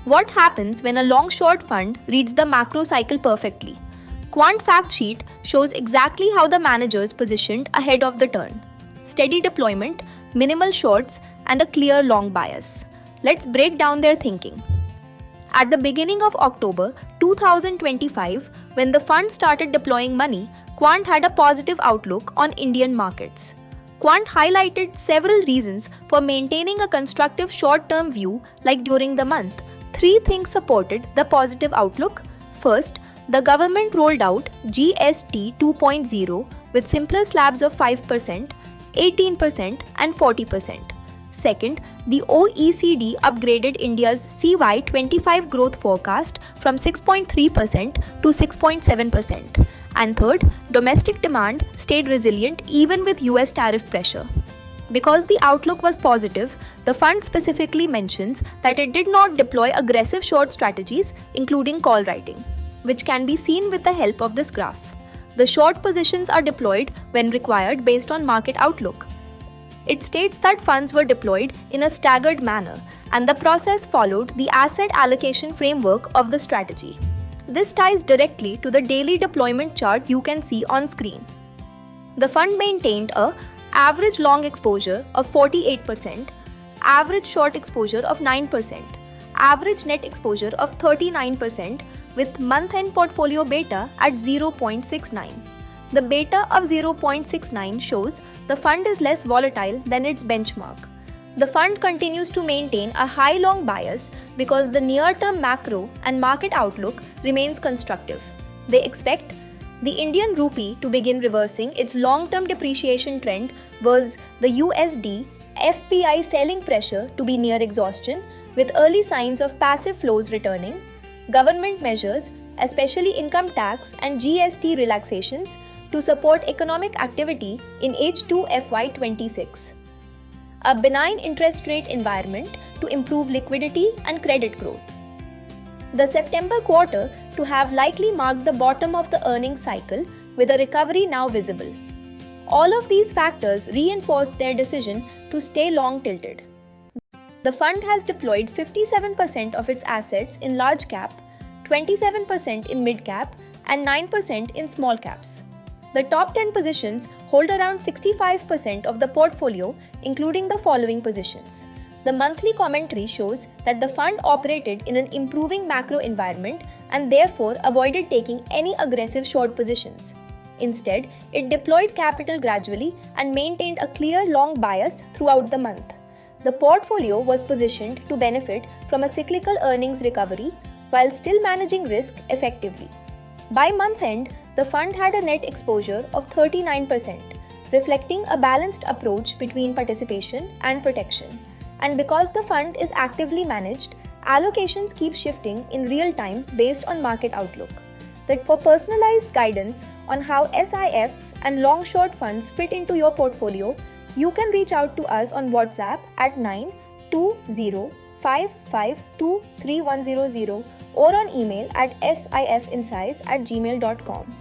What happens when a long-short fund reads the macro cycle perfectly? Quant Fact Sheet shows exactly how the managers positioned ahead of the turn. Steady deployment, minimal shorts, and a clear long bias. Let's break down their thinking. At the beginning of October 2025, when the fund started deploying money, Quant had a positive outlook on Indian markets. Quant highlighted several reasons for maintaining a constructive short-term view, like during the month. Three things supported the positive outlook. First, the government rolled out GST 2.0 with simpler slabs of 5%, 18%, and 40%. Second, the OECD upgraded India's CY25 growth forecast from 6.3% to 6.7%. And third, domestic demand stayed resilient even with US tariff pressure. Because the outlook was positive, the fund specifically mentions that it did not deploy aggressive short strategies, including call writing, which can be seen with the help of this graph. The short positions are deployed when required based on market outlook. It states that funds were deployed in a staggered manner, and the process followed the asset allocation framework of the strategy. This ties directly to the daily deployment chart you can see on screen. The fund maintained a average long exposure of 48%, average short exposure of 9%, average net exposure of 39%, with month-end portfolio beta at 0.69. The beta of 0.69 shows the fund is less volatile than its benchmark. The fund continues to maintain a high long bias because the near-term macro and market outlook remains constructive. They expect the Indian rupee to begin reversing its long-term depreciation trend versus the USD FPI selling pressure to be near exhaustion, with early signs of passive flows returning. Government measures, especially income tax and GST relaxations, to support economic activity in H2 FY26. A benign interest rate environment to improve liquidity and credit growth. The September quarter to have likely marked the bottom of the earnings cycle, with a recovery now visible. All of these factors reinforced their decision to stay long tilted. The fund has deployed 57% of its assets in large cap, 27% in mid cap, and 9% in small caps. The top 10 positions hold around 65% of the portfolio, including the following positions. The monthly commentary shows that the fund operated in an improving macro environment and therefore avoided taking any aggressive short positions. Instead, it deployed capital gradually and maintained a clear long bias throughout the month. The portfolio was positioned to benefit from a cyclical earnings recovery while still managing risk effectively. By month end, the fund had a net exposure of 39%, reflecting a balanced approach between participation and protection. And because the fund is actively managed, allocations keep shifting in real time based on market outlook. That for personalized guidance on how SIFs and long-short funds fit into your portfolio, you can reach out to us on WhatsApp at 92055231100 or on email at sifinsights@gmail.com.